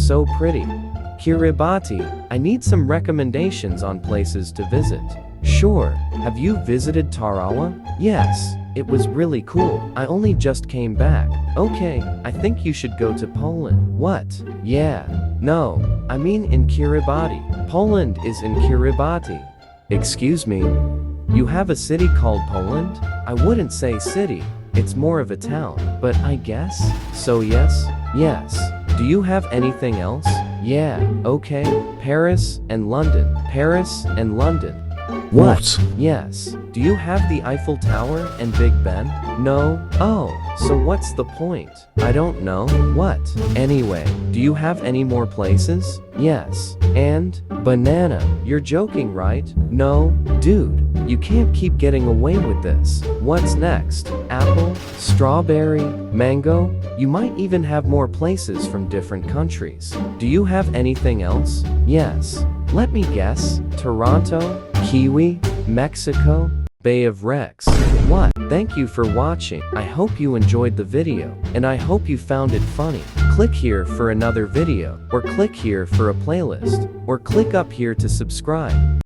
so pretty. Kiribati, I need some recommendations on places to visit. Sure, have you visited Tarawa? Yes, it was really cool. I only just came back. Okay, I think you should go to Poland. What? Yeah. No, I mean in Kiribati. Poland is in Kiribati. Excuse me? You have a city called Poland? I wouldn't say city, it's more of a town, but I guess? So yes? Yes. Do you have anything else? Yeah, okay. Paris and London. Paris and London. What? Yes. Do you have the Eiffel Tower and Big Ben? No? Oh, so what's the point? I don't know. What? Anyway, do you have any more places? Yes. And? Banana. You're joking, right? No? Dude, you can't keep getting away with this. What's next? Apple? Strawberry? Mango? You might even have more places from different countries. Do you have anything else? Yes. Let me guess. Toronto? Kiwi? Mexico? Bay of Rex. What? Thank you for watching. I hope you enjoyed the video, and I hope you found it funny. Click here for another video, or click here for a playlist, or click up here to subscribe.